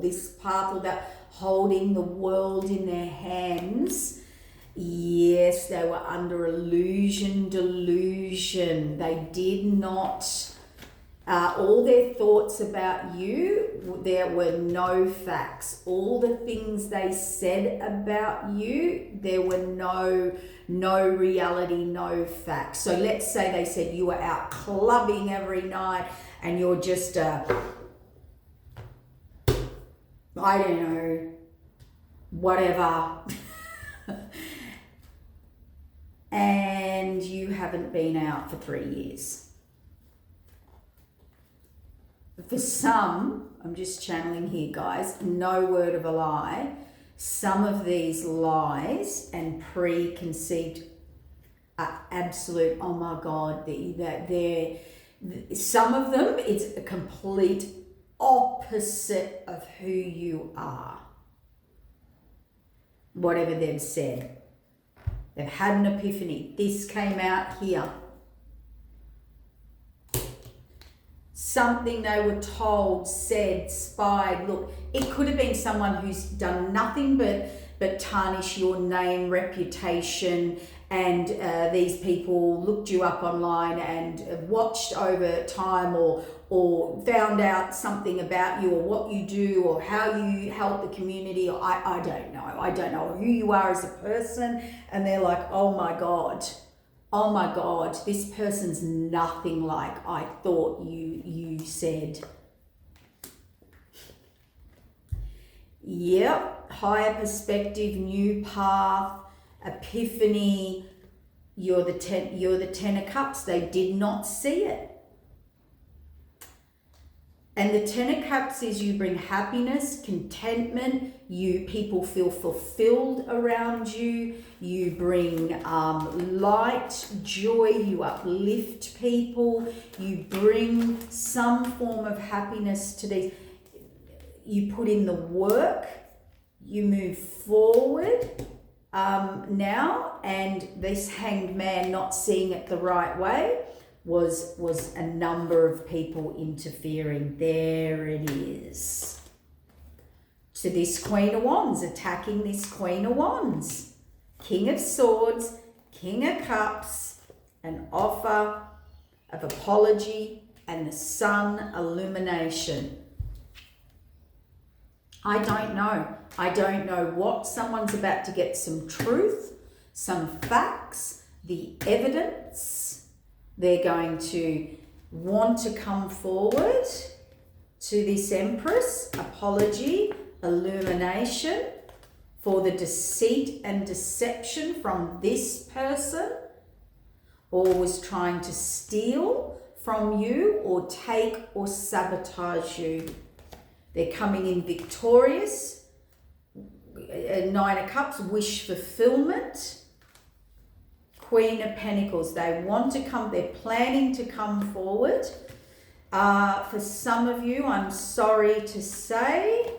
this path or that, holding the world in their hands. Yes, they were under illusion, delusion. They did not... all their thoughts about you, there were no facts. All the things they said about you, there were no reality, no facts. So let's say they said you were out clubbing every night and you're just I don't know, whatever. And you haven't been out for 3 years. For some, I'm just channeling here, guys, no word of a lie. Some of these lies and preconceived are absolute, oh my God, some of them, it's a complete opposite of who you are. Whatever they've said. They've had an epiphany. This came out here. Something they were told, said, spied. Look, it could have been someone who's done nothing but tarnish your name, reputation, and these people looked you up online and watched over time or found out something about you or what you do or how you help the community. Or I don't know. I don't know who you are as a person. And they're like, oh my God, this person's nothing like I thought you said. Yep, higher perspective, new path, epiphany. You're the 10 of Cups. They did not see it. And the 10 of Cups is you bring happiness, contentment, people feel fulfilled around you, you bring light, joy, you uplift people, you bring some form of happiness to these. You put in the work, you move forward now, and this Hanged Man not seeing it the right way was a number of people interfering. There it is. So this Queen of Wands, attacking this Queen of Wands. King of Swords, King of Cups, an offer of apology, and the Sun, illumination. I don't know. I don't know what. Someone's about to get some truth, some facts, the evidence. They're going to want to come forward to this Empress, apology, illumination for the deceit and deception from this person, or was trying to steal from you or take or sabotage you. They're coming in victorious. 9 of Cups, wish fulfillment. Queen of Pentacles, they want to come, they're planning to come forward. For some of you, I'm sorry to say,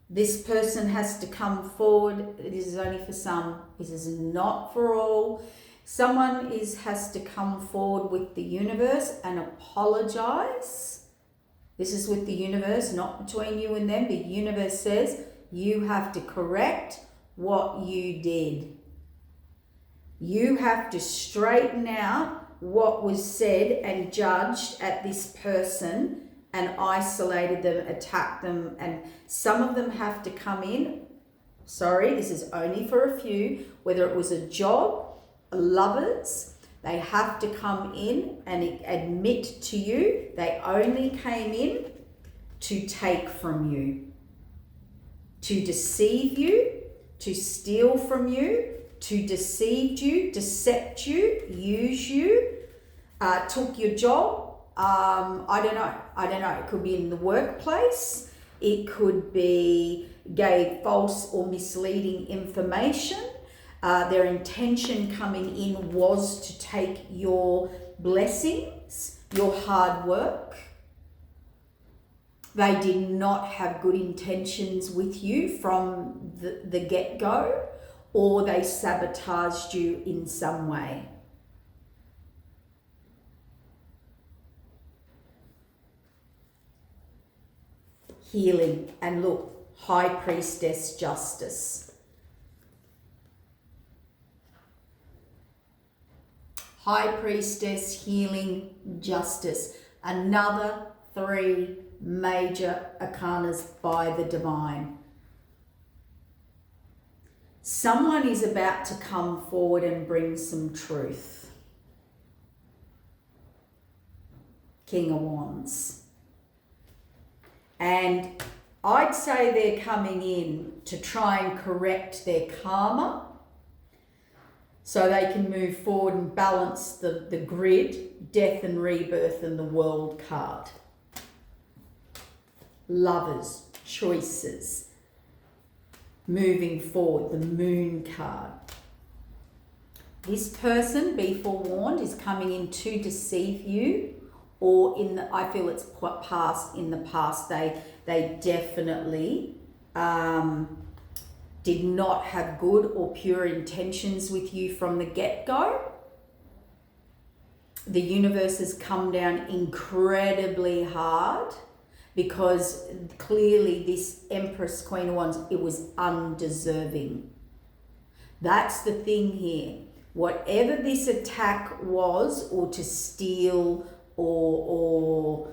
this person has to come forward. This is only for some. This is not for all. Someone has to come forward with the universe and apologize. This is with the universe, not between you and them. The universe says you have to correct what you did. You have to straighten out what was said and judged at this person and isolated them, attacked them, and some of them have to come in. Sorry, this is only for a few, whether it was a job, lovers, they have to come in and admit to you they only came in to take from you, to deceive you, to steal from you, to deceive you, decept you, use you, took your job. I don't know. It could be in the workplace. It could be gave false or misleading information. Their intention coming in was to take your blessings, your hard work. They did not have good intentions with you from the get-go, or they sabotaged you in some way. Healing. And look, High Priestess, justice. High Priestess, healing, justice. Another 3 major arcanas by the divine. Someone is about to come forward and bring some truth. King of Wands. And I'd say they're coming in to try and correct their karma so they can move forward and balance the grid, death and rebirth, and the world card. Lovers, choices, moving forward, the moon card. This person, be forewarned, is coming in to deceive you, or I feel it's in the past, they definitely did not have good or pure intentions with you from the get-go. The universe has come down incredibly hard because clearly this Empress, Queen of Wands, it was undeserving. That's the thing here. Whatever this attack was, or to steal or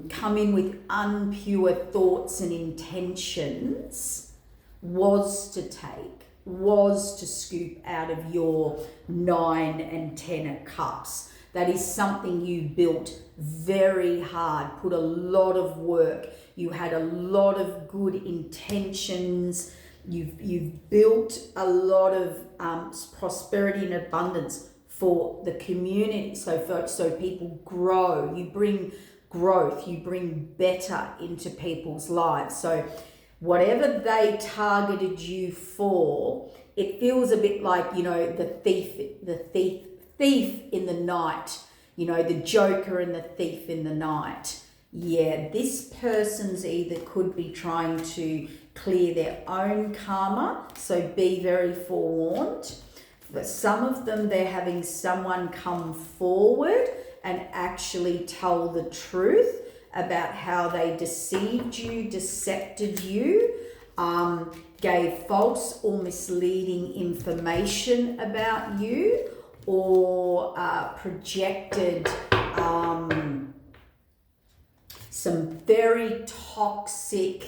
come in with unpure thoughts and intentions, was to take, was to scoop out of your 9 and 10 of cups. That is something you built very hard, put a lot of work. You had a lot of good intentions. You've built a lot of prosperity and abundance for the community, so people grow. You bring growth, you bring better into people's lives. So whatever they targeted you for, it feels a bit like, the thief in the night, the Joker and the thief in the night. Yeah, this person's either could be trying to clear their own karma, so be very forewarned. But some of them, they're having someone come forward and actually tell the truth about how they deceived you, decepted you, gave false or misleading information about you, or projected some very toxic,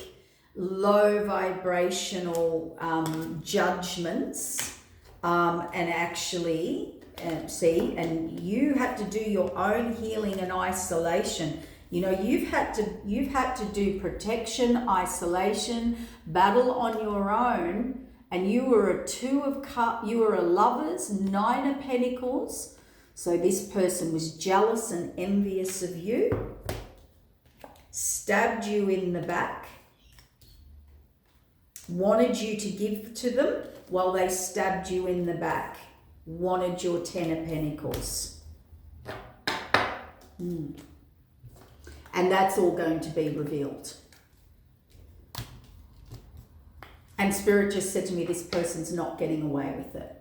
low vibrational judgments, and actually and you had to do your own healing and isolation. You've had to do protection, isolation, battle on your own, and you were a 2 of cups, you were a Lovers, 9 of Pentacles. So this person was jealous and envious of you, stabbed you in the back, wanted you to give to them while they stabbed you in the back, wanted your 10 of Pentacles. And that's all going to be revealed. And Spirit just said to me, this person's not getting away with it.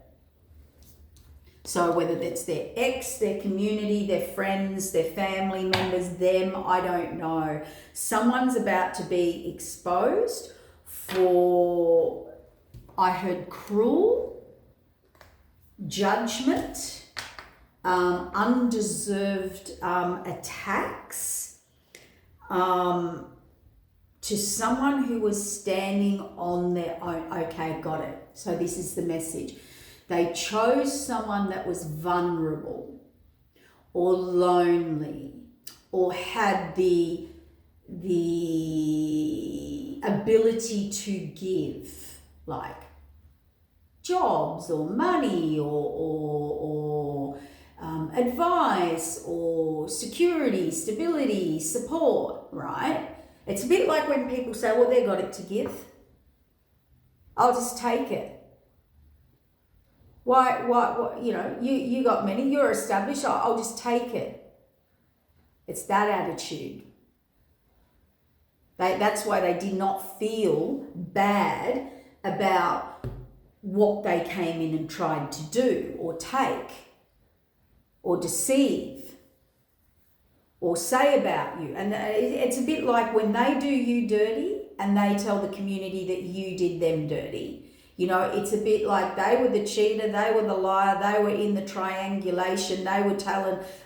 So whether that's their ex, their community, their friends, their family members, them, I don't know. Someone's about to be exposed for, I heard, cruel, judgment, undeserved attacks, to someone who was standing on their own. Okay, got it. So this is the message. They chose someone that was vulnerable or lonely or had the ability to give. like jobs or money or advice or security, stability, support, right? It's a bit like when people say, well, they got it to give. I'll just take it. Why, you know, you got money, you're established, I'll just take it. It's that attitude. That's why they did not feel bad about what they came in and tried to do or take or deceive or say about you. And it's a bit like when they do you dirty and they tell the community that you did them dirty. You know, it's a bit like they were the cheater, they were the liar, they were in the triangulation, they were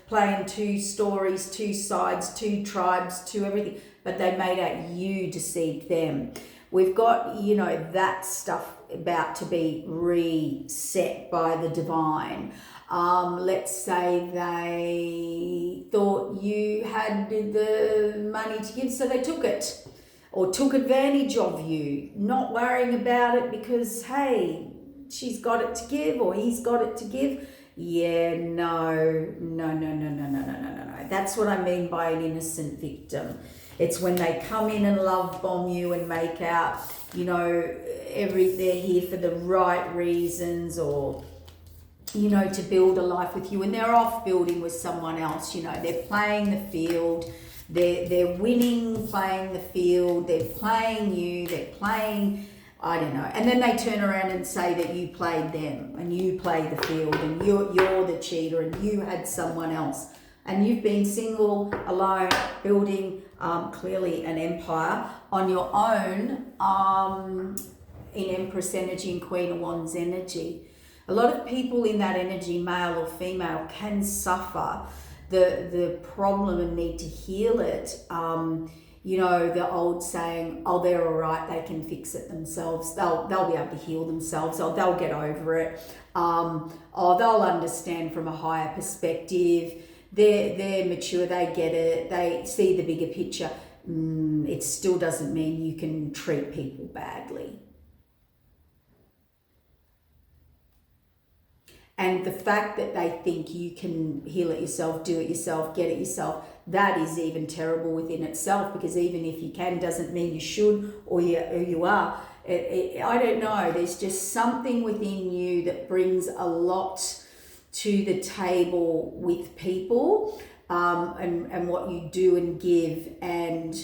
playing two stories, two sides, two tribes, two everything, but they made out you deceived them. We've got, you know, that stuff about to be reset by the divine. Let's say they thought you had the money to give, so they took it. Or took advantage of you, not worrying about it because, hey, she's got it to give or he's got it to give. Yeah, no. That's what I mean by an innocent victim. It's when they come in and love bomb you and make out, you know, they're here for the right reasons or, you know, to build a life with you, and they're off building with someone else. You know, they're playing the field. They're winning, playing the field, they're playing you, they're playing, I don't know. And then they turn around and say that you played them and you played the field and you're the cheater and you had someone else. And you've been single, alone, building clearly an empire on your own in Empress energy and Queen of Wands energy. A lot of people in that energy, male or female, can suffer the problem and need to heal it. You know, the old saying, oh, they're all right, they can fix it themselves. They'll be able to heal themselves, or they'll get over it. Or they'll understand from a higher perspective. They're mature, they get it, they see the bigger picture. It still doesn't mean you can treat people badly. And the fact that they think you can heal it yourself, do it yourself, get it yourself, that is even terrible within itself, because even if you can doesn't mean you should or you are. I don't know. There's just something within you that brings a lot to the table with people and what you do and give. And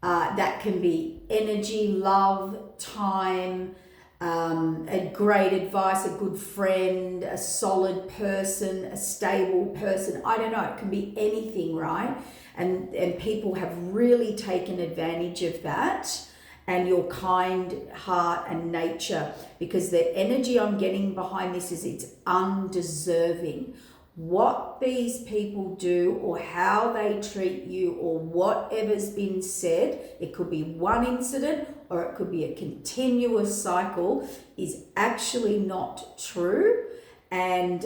that can be energy, love, time, a great advice, a good friend, a solid person, a stable person. I don't know, it can be anything, right? And people have really taken advantage of that and your kind heart and nature, because the energy I'm getting behind this is it's undeserving. What these people do or how they treat you or whatever's been said, it could be one incident or it could be a continuous cycle, is actually not true. And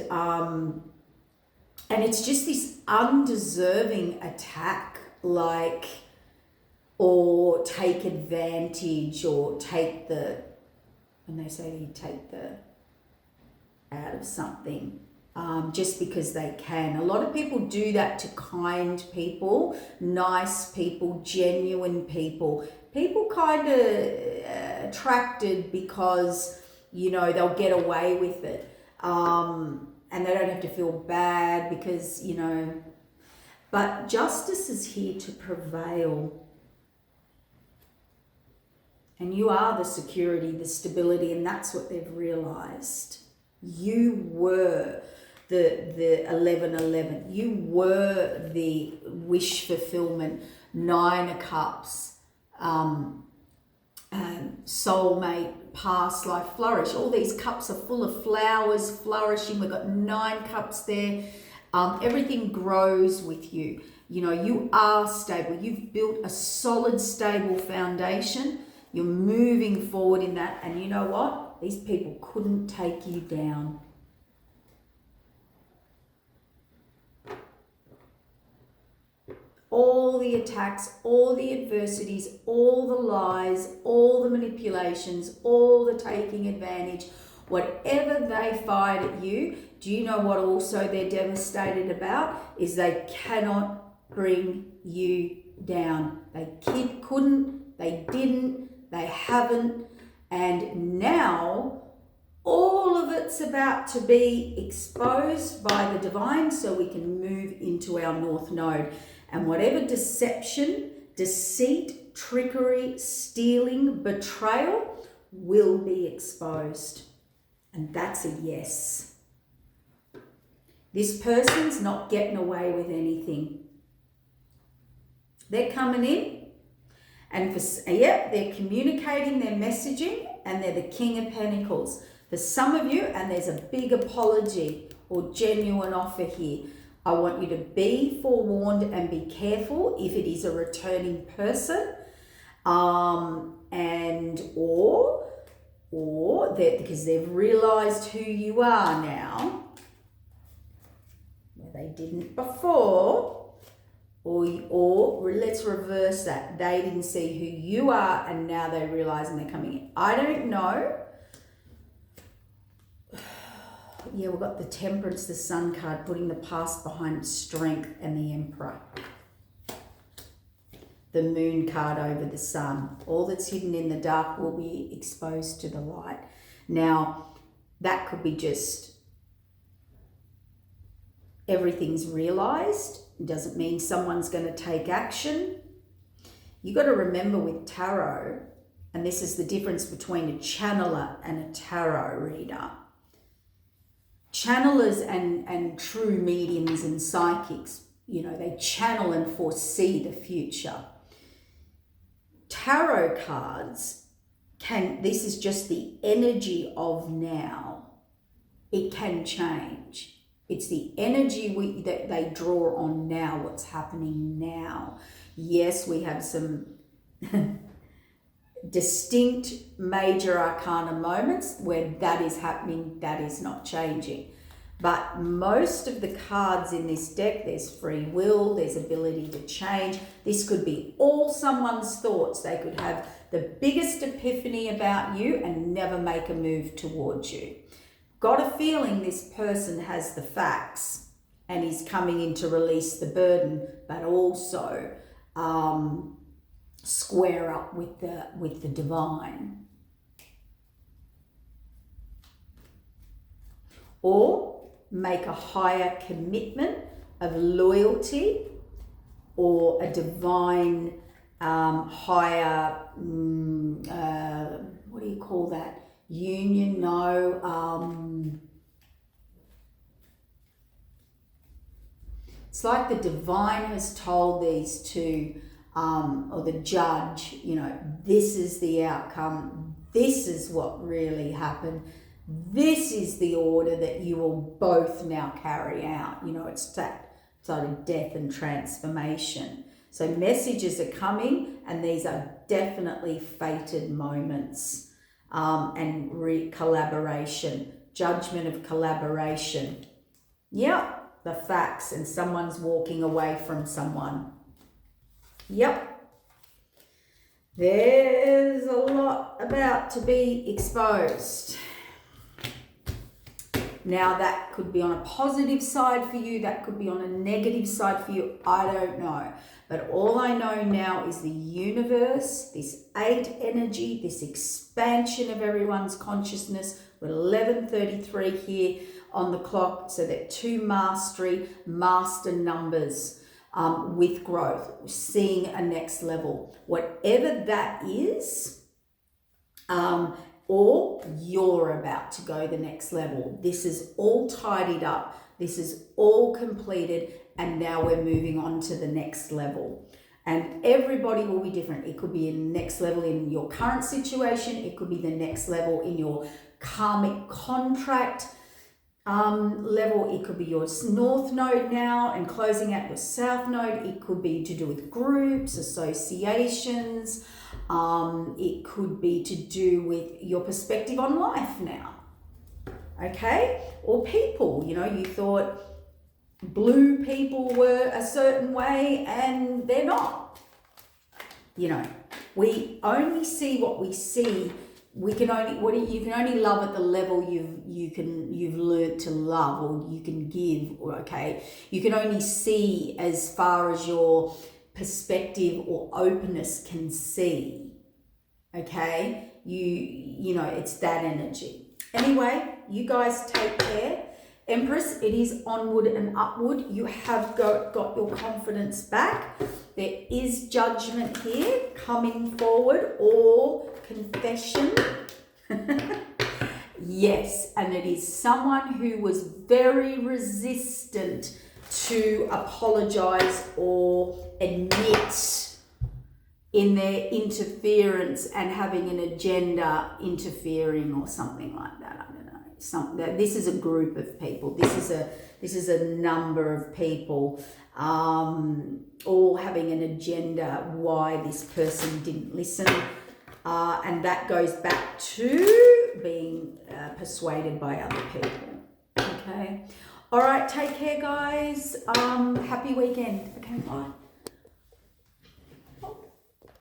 it's just this undeserving attack, like, or take advantage or take the, when they say you take the out of something, just because they can. A lot of people do that to kind people, nice people, genuine people. People kind of attracted because, you know, they'll get away with it. And they don't have to feel bad because, you know, but justice is here to prevail. And you are the security, the stability, and that's what they've realized. You were the 1111. You were the wish fulfillment, 9 of Cups, soulmate, past life, flourish. All these cups are full of flowers, flourishing. We've got 9 cups there. Everything grows with you. You know, you are stable. You've built a solid, stable foundation. You're moving forward in that. And you know what? These people couldn't take you down. all the attacks, all the adversities, all the lies, all the manipulations, all the taking advantage, whatever they fired at you, do you know what also they're devastated about? Is they cannot bring you down. They couldn't, they didn't, they haven't, and now all of it's about to be exposed by the divine so we can move into our North Node. And whatever deception, deceit, trickery, stealing, betrayal will be exposed. And that's a yes. This person's not getting away with anything. They're coming in and they're communicating their messaging, and they're the King of Pentacles. For some of you, and there's a big apology or genuine offer here, I want you to be forewarned and be careful if it is a returning person, or that because they've realized who you are now, where they didn't before, or let's reverse that. They didn't see who you are and now they realize and they're coming in. I don't know. Yeah, we've got the Temperance, the Sun card, putting the past behind Strength, and the Emperor. The Moon card over the Sun. All that's hidden in the dark will be exposed to the light. Now, that could be just everything's realized. It doesn't mean someone's going to take action. You got to remember with tarot, and this is the difference between a channeler and a tarot reader. Channelers and true mediums and psychics, you know, they channel and foresee the future. Tarot cards this is just the energy of now. It can change. It's the energy that they draw on now, what's happening now. Yes, we have some distinct major arcana moments where that is happening, that is not changing. But most of the cards in this deck, there's free will, there's ability to change. This could be all someone's thoughts. They could have the biggest epiphany about you and never make a move towards you. Got a feeling this person has the facts and is coming in to release the burden, but also square up with the divine. Or make a higher commitment of loyalty, or a divine higher, what do you call that? Union? No. It's like the divine has told these two, or the judge, you know, this is the outcome. This is what really happened. This is the order that you will both now carry out. You know, it's that sort of death and transformation. So messages are coming, and these are definitely fated moments. And collaboration, judgment of collaboration. Yep, the facts, and someone's walking away from someone. Yep. There's a lot about to be exposed. Now that could be on a positive side for you, that could be on a negative side for you, I don't know. But all I know now is the universe, this 8 energy, this expansion of everyone's consciousness. We're 11:33 here on the clock, so that 2 master numbers with growth, seeing a next level. Whatever that is, or you're about to go the next level. This is all tidied up. This is all completed. And now we're moving on to the next level. And everybody will be different. It could be a next level in your current situation. It could be the next level in your karmic contract level. It could be your North Node now and closing out your South Node. It could be to do with groups, associations. It could be to do with your perspective on life now. Okay? Or people, you know, you thought, blue people were a certain way and they're not. You know, we only see what we see. You can only love at the level you've learned to love, or you can give, or okay. You can only see as far as your perspective or openness can see. Okay? You know, it's that energy. Anyway, you guys take care. Empress, it is onward and upward. You have got your confidence back. There is judgment here coming forward, or confession. Yes, and it is someone who was very resistant to apologize or admit in their interference and having an agenda interfering or something like that. I don't know. This is a group of people. This is a number of people all having an agenda why this person didn't listen, and that goes back to being persuaded by other people. Okay. All right. Take care, guys. Happy weekend. Okay. Bye.